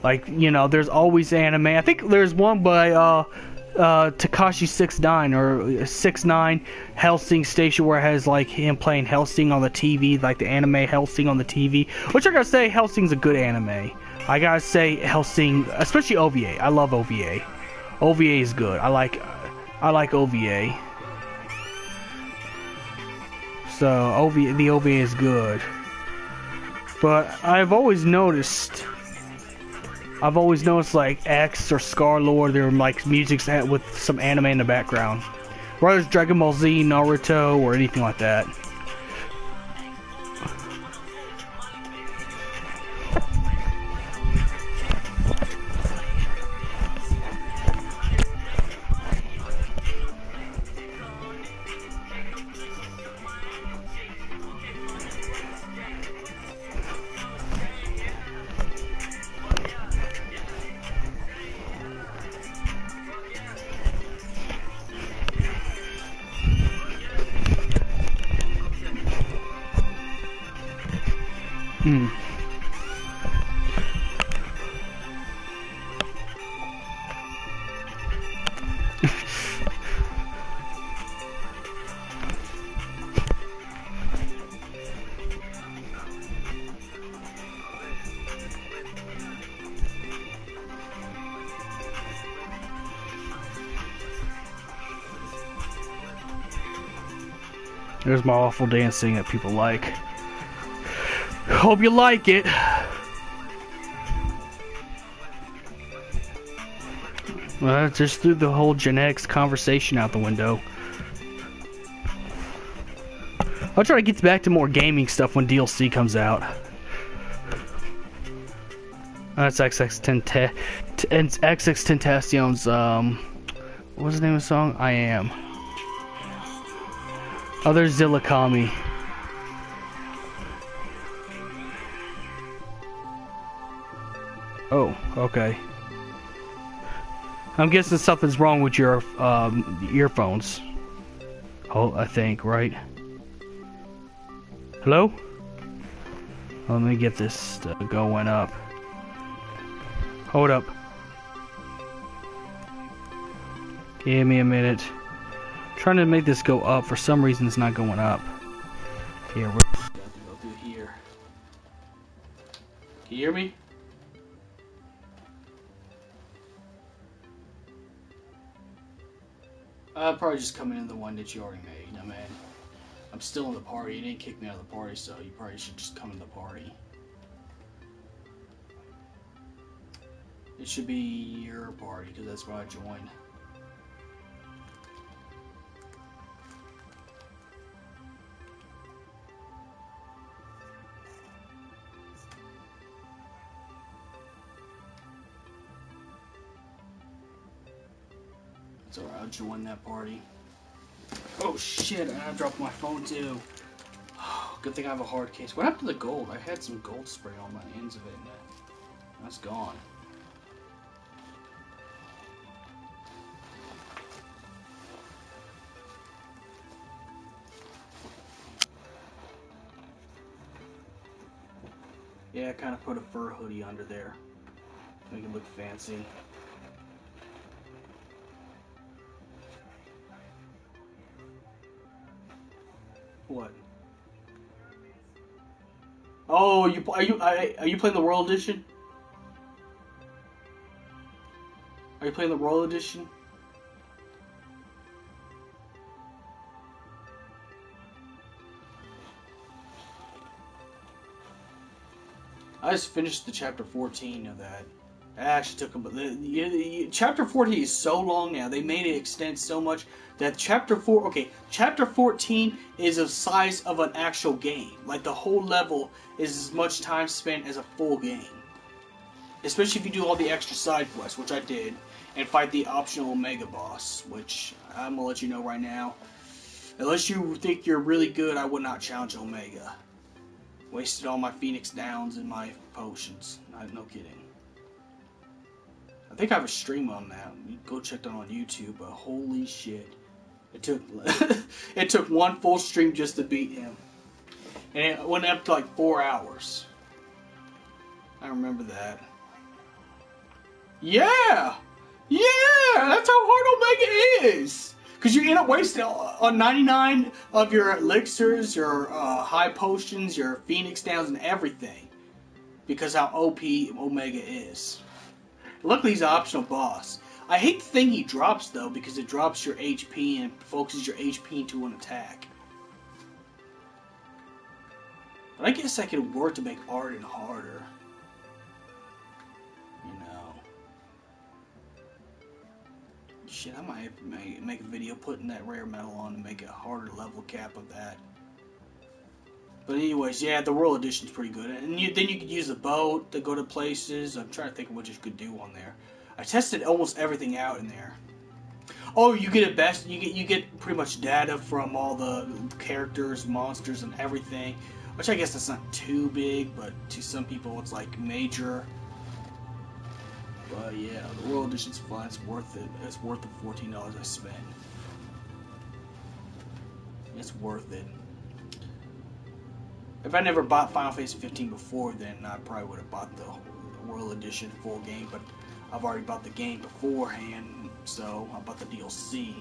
Like, you know, there's always anime. I think there's one by, Tekashi 69 or 69 Hellsing Station where it has, like, him playing Hellsing on the TV, like the anime Hellsing on the TV. Which I gotta say, Hellsing's a good anime. I gotta say, Hellsing, especially OVA. I love OVA. OVA is good. I like OVA. So the OVA is good. But I've always noticed like X or Star-Lord, they're like music with some anime in the background. Whether it's Dragon Ball Z, Naruto, or anything like that. Hmm. There's my awful dancing that people like. Hope you like it. Well, just threw the whole genetics conversation out the window. I'll try to get back to more gaming stuff when DLC comes out. That's XXXTentacion's, what was the name of the song? I Am. Oh, there's Zillakami. Oh, okay. I'm guessing something's wrong with your earphones. Oh, I think, right? Hello? Let me get this going up. Hold up. Give me a minute. Trying to make this go up. For some reason, it's not going up. Here, we're gonna have to go through here. Can you hear me? I'll probably just come in the one that you already made. I mean, I'm still in the party. You didn't kick me out of the party, so you probably should just come in the party. It should be your party, because that's where I joined. It's alright, I'll join that party. Oh shit, I dropped my phone too. Good thing I have a hard case. What happened to the gold? I had some gold spray on my ends of it, and that's gone. Yeah, I kind of put a fur hoodie under there. Make it look fancy. What? Oh, are you playing the World Edition? Are you playing the World Edition? I just finished the chapter 14 of that. I actually took chapter 14 is so long now. They made it extend so much that chapter 14 is the size of an actual game. Like the whole level is as much time spent as a full game. Especially if you do all the extra side quests, which I did, and fight the optional Omega boss, which I'm gonna let you know right now. Unless you think you're really good, I would not challenge Omega. Wasted all my Phoenix Downs and my potions. No kidding. I think I have a stream on that. You go check that on YouTube, but holy shit. It took it took one full stream just to beat him. And it went up to like 4 hours. I remember that. Yeah! Yeah! That's how hard Omega is! Because you end up wasting on 99 of your elixirs, your high potions, your Phoenix Downs, and everything. Because how OP Omega is. Luckily, he's an optional boss. I hate the thing he drops, though, because it drops your HP and focuses your HP into an attack. But I guess that could work to make Arden harder. You know. Shit, I might make a video putting that rare metal on to make a harder level cap of that. But anyways, yeah, the World Edition's pretty good. And then you could use the boat to go to places. I'm trying to think of what you could do on there. I tested almost everything out in there. Oh, you get you get pretty much data from all the characters, monsters, and everything. Which I guess that's not too big, but to some people it's like major. But yeah, the World Edition's fun. It's worth it. It's worth the $14 I spent. It's worth it. If I never bought Final Fantasy 15 before, then I probably would have bought the World Edition full game, but I've already bought the game beforehand, so I bought the DLC.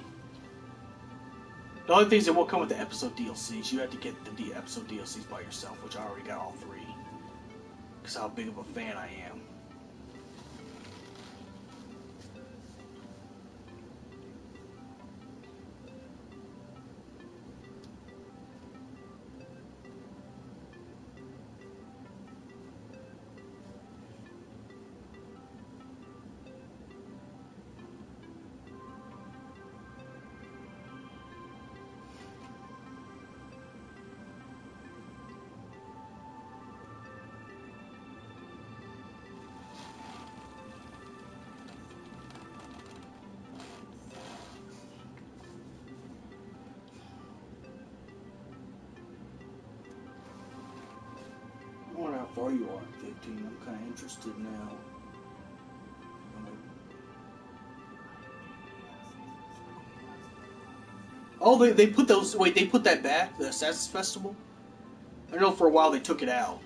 The only things that will come with the episode DLCs, you have to get the episode DLCs by yourself, which I already got all 3. Because how big of a fan I am. I wonder how far you are at 15. I'm kind of interested now. Oh, they put those. Wait, they put that back? The Assassin's Festival? I know for a while they took it out.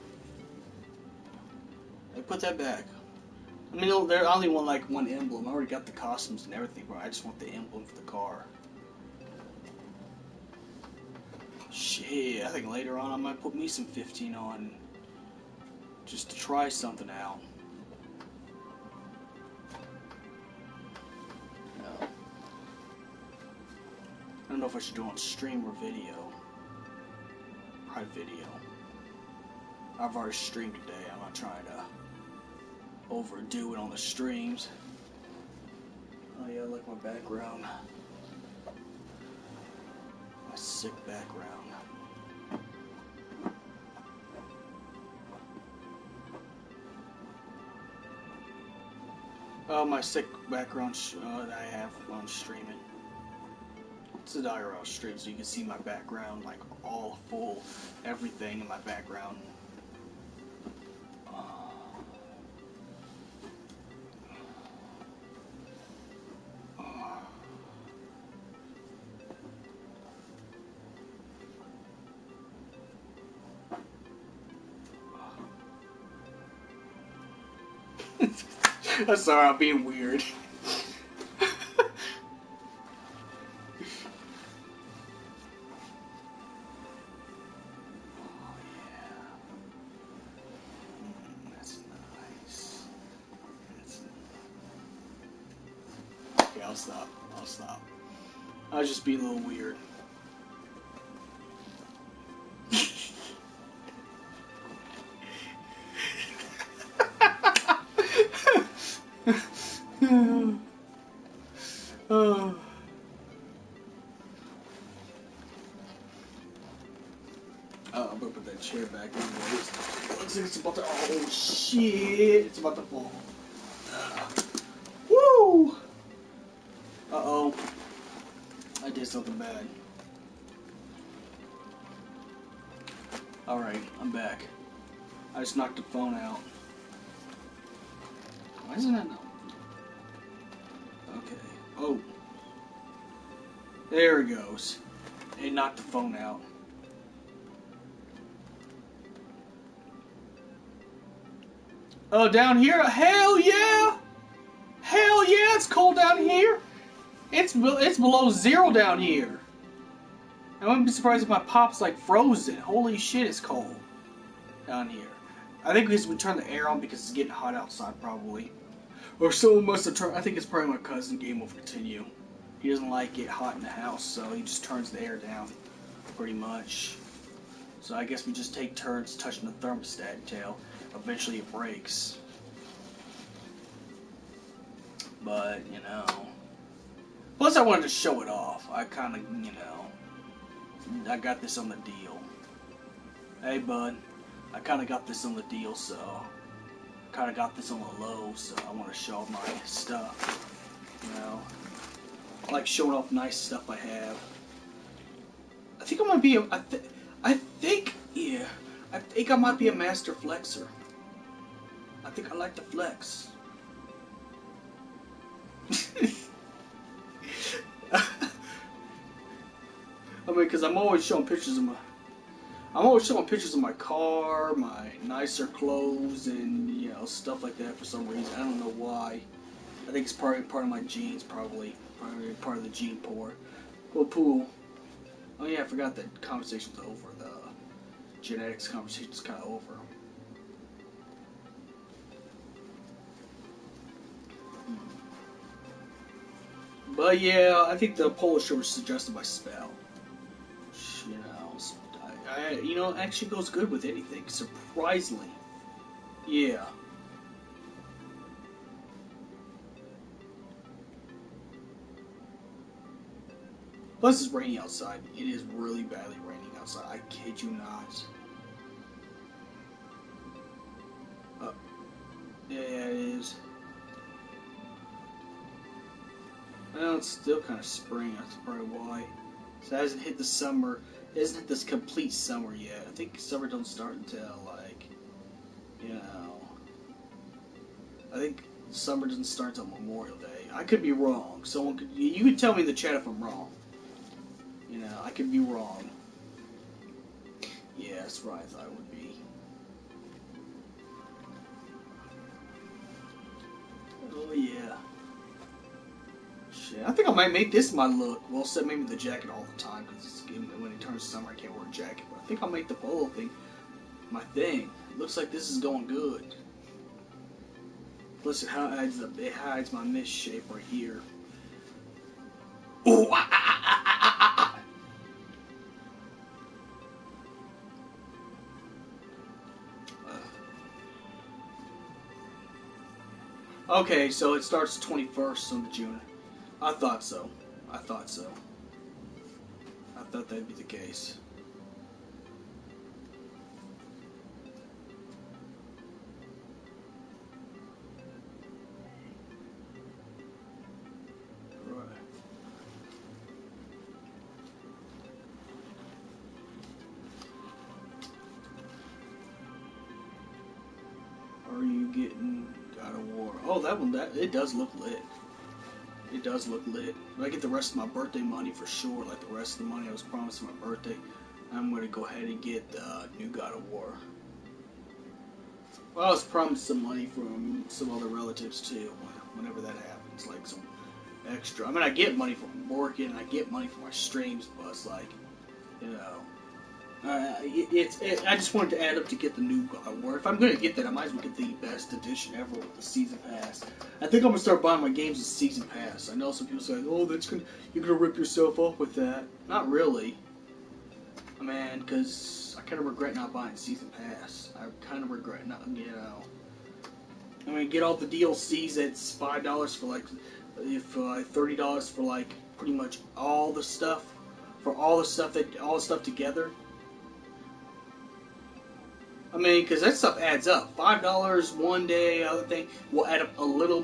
They put that back. I mean, I only want like one emblem. I already got the costumes and everything, but I just want the emblem for the car. Shit, I think later on I might put me some 15 on. Just to try something out. No. I don't know if I should do it on stream or video. Probably video. I've already streamed today. I'm not trying to overdo it on the streams. Oh yeah, I like my background. My sick background. Oh, my sick background that I have on streaming. It's a IRL stream, so you can see my background, like all full, everything in my background. I'm sorry, I'm being weird. Okay, I'll stop. I'll just be a little weird. Oh. I'm gonna put that chair back in there. It looks like it's about to. Oh shit! It's about to fall. Woo! Uh-oh. I did something bad. Alright, I'm back. I just knocked the phone out. Why isn't that now? Okay. Oh. There it goes. It knocked the phone out. Oh, down here? Hell yeah! Hell yeah, it's cold down here. It's below 0 down here. I wouldn't be surprised if my pop's like frozen. Holy shit, it's cold down here. I think because we turned the air on because it's getting hot outside probably. Or someone must have turned, I think it's probably my cousin, Game Will Continue. He doesn't like it hot in the house, so he just turns the air down pretty much. So I guess we just take turns touching the thermostat until eventually it breaks. But, you know. Plus I wanted to show it off. I kind of, you know, I got this on the deal. Hey bud, I kind of got this on the deal, so kind of got this on the low, so I want to show off my stuff. You know, I like showing off nice stuff I have. I think I might be I think I might be a master flexer. I think I like to flex. I mean, because I'm always showing pictures of I'm always showing pictures of my car, my nicer clothes, and you know stuff like that for some reason. I don't know why. I think it's part of my genes, probably part of the gene pool. Well, pool. Oh yeah, I forgot that conversation's over. The genetics conversation's kind of over. But yeah, I think the polar shirt was suggested by Spell. You know, you know, it actually goes good with anything. Surprisingly, yeah. Plus, it's raining outside. It is really badly raining outside. I kid you not. Yeah, it is. Well, it's still kind of spring. That's probably why. So it hasn't hit the summer. It hasn't hit this complete summer yet. I think summer don't start until like, you know, I think summer doesn't start until Memorial Day. I could be wrong. Someone could. You could tell me in the chat if I'm wrong. You know, I could be wrong. Yeah, that's right. I thought it would be. Oh yeah. Shit, I think I might make this my look. Well, except maybe the jacket all the time because when it turns summer, I can't wear a jacket. But I think I'll make the polo thing my thing. It looks like this is going good. Plus, it hides my misshape right here. Ooh, Okay, so it starts the 21st of June. I thought so. I thought so. I thought that'd be the case. Right. Are you getting God of War? Oh, that one, it does look lit. It does look lit. If I get the rest of my birthday money for sure, like the rest of the money I was promised for my birthday, I'm going to go ahead and get the new God of War. Well, I was promised some money from some other relatives too, whenever that happens, like some extra. I mean, I get money from working, I get money from my streams, but it's like, you know, I just wanted to add up to get the new God of War. If I'm going to get that, I might as well get the best edition ever with the season pass. I think I'm going to start buying my games with season pass. I know some people say, oh, you're going to rip yourself off with that. Not really. Man, because I kind of regret not buying season pass. I kind of regret not, you know. I mean, get all the DLCs at $5 for like, if $30 for like pretty much all the stuff, all the stuff together. I mean, because that stuff adds up. $5 one day, other thing will add up a little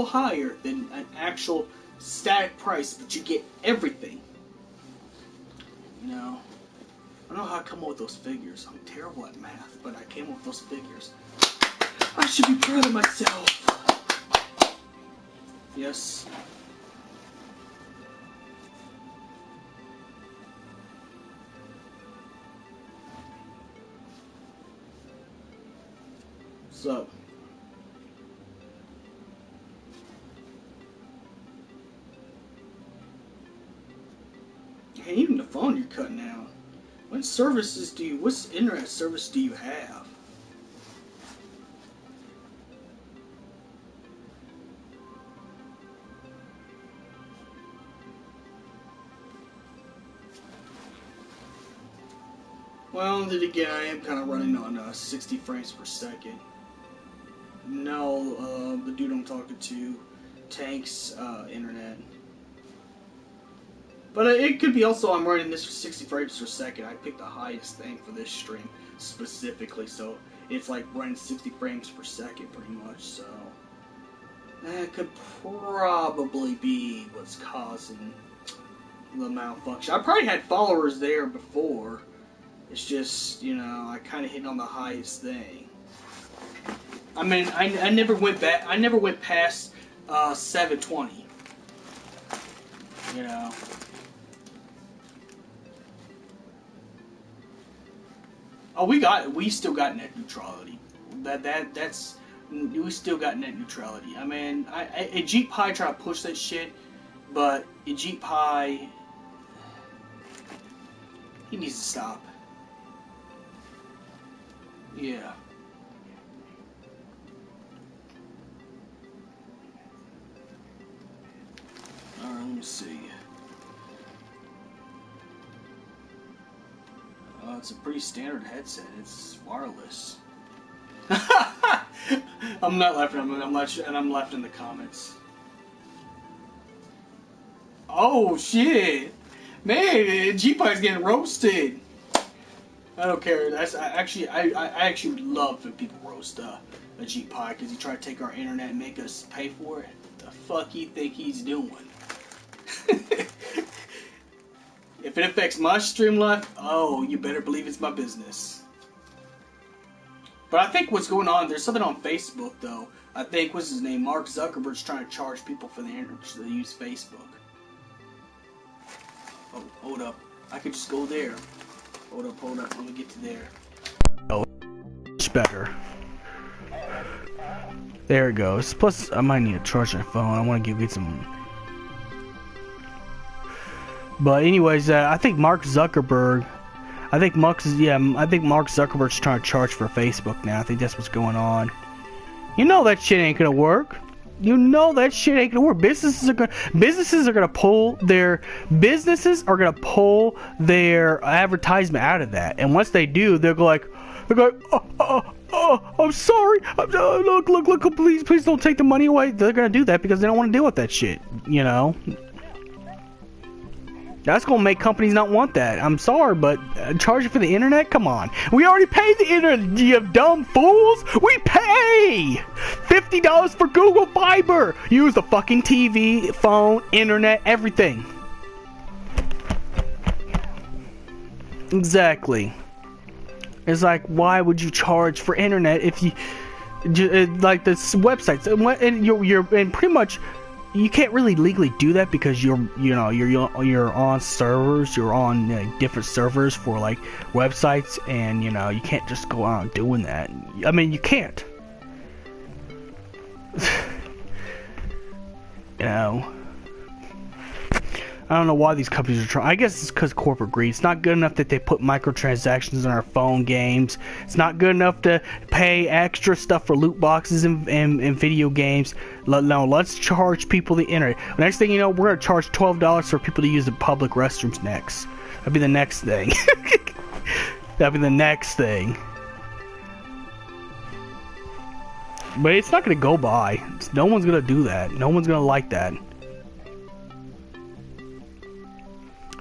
higher than an actual static price, but you get everything. You know, I don't know how I come up with those figures. I'm terrible at math, but I came up with those figures. I should be proud of myself. Yes. So. And even the phone you're cutting out. What internet service do you have? Well, then again, I am kind of running on 60 frames per second. No, the dude I'm talking to, Tank's internet. But it could be also I'm running this for 60 frames per second. I picked the highest thing for this stream specifically, so it's like running 60 frames per second pretty much, so that could probably be what's causing the malfunction. I probably had followers there before. It's just, you know, I kind of hit on the highest thing. I mean, I never went back. I never went past 720. You know. Oh, we still got net neutrality. We still got net neutrality. I mean, Ajit Pai tried to push that shit, but Ajit Pai, he needs to stop. Yeah. Alright, let me see. It's a pretty standard headset. It's wireless. I'm not laughing. I'm laughing in the comments. Oh shit, man! G-Pie's getting roasted. I don't care. I actually love when people roast a G-Pie because he tried to take our internet and make us pay for it. The fuck you think he's doing? If it affects my stream life, oh, you better believe it's my business. But I think what's going on, there's something on Facebook though. I think, what's his name, Mark Zuckerberg's trying to charge people for the internet to use Facebook. Oh, hold up. I could just go there. Hold up. Let me get to there. Oh, it's better. There it goes. Plus, I might need to charge my phone. I want to get some. But anyways, I think Mark Zuckerberg's trying to charge for Facebook now. I think that's what's going on. You know that shit ain't gonna work. You know that shit ain't gonna work. Businesses are gonna pull their advertisement out of that. And once they do, they're like, I'm sorry. Look, please don't take the money away. They're gonna do that because they don't want to deal with that shit. You know. That's gonna make companies not want that. I'm sorry, but charging for the internet? Come on. We already paid the internet, you dumb fools! We pay! $50 for Google Fiber! Use the fucking TV, phone, internet, everything. Exactly. It's like, why would you charge for internet if you... like, this websites, and pretty much... You can't really legally do that because you're on servers, you're on different servers for like websites, and you can't just go out doing that. I mean, you can't. I don't know why these companies are trying. I guess it's because corporate greed. It's not good enough that they put microtransactions in our phone games. It's not good enough to pay extra stuff for loot boxes and video games. No, let's charge people the internet. Next thing you know, we're going to charge $12 for people to use the public restrooms next. That'd be the next thing. That'd be the next thing. But it's not going to go by. No one's going to do that. No one's going to like that.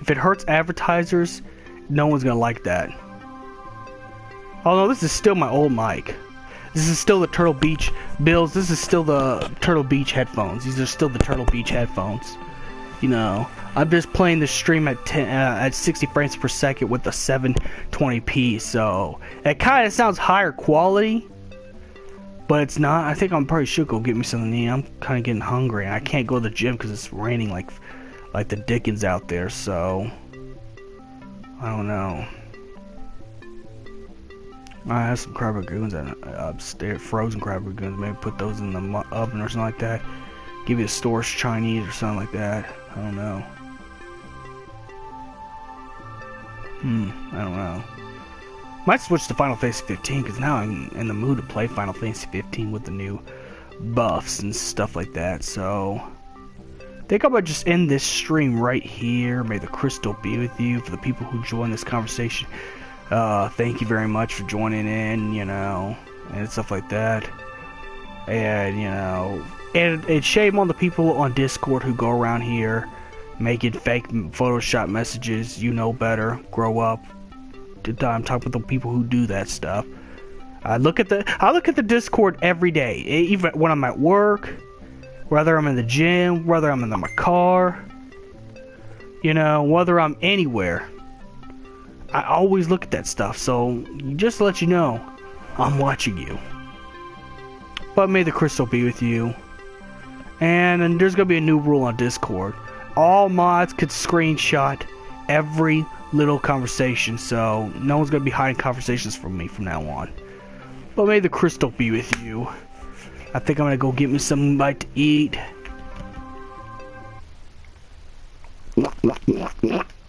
If it hurts advertisers, no one's gonna like that. Oh no, this is still my old mic. This is still the Turtle Beach Bills. This is still the Turtle Beach headphones. These are still the Turtle Beach headphones. I'm just playing the stream at 60 frames per second with the 720p. So it kind of sounds higher quality, but it's not. I think I'm probably should go get me something to eat. I'm kind of getting hungry. I can't go to the gym because it's raining like the Dickens out there, so I don't know. I have some crab ragoons upstairs, frozen crab ragoons. Maybe put those in the oven or something like that. Give you a Stor's Chinese or something like that. I don't know. I don't know. Might switch to Final Fantasy 15 because now I'm in the mood to play Final Fantasy 15 with the new buffs and stuff like that. So I think I'm gonna just end this stream right here. May the crystal be with you. For the people who join this conversation, thank you very much for joining in, and stuff like that. And and it's shame on the people on Discord who go around here making fake Photoshop messages. You know better. Grow up. I'm talking about the people who do that stuff. I look at the Discord every day, even when I'm at work. Whether I'm in the gym, whether I'm in my car, whether I'm anywhere, I always look at that stuff. So, just to let you know, I'm watching you. But may the crystal be with you. And there's going to be a new rule on Discord. All mods could screenshot every little conversation, so no one's gonna be hiding conversations from me from now on. But may the crystal be with you. I think I'm gonna go get me something bite to eat.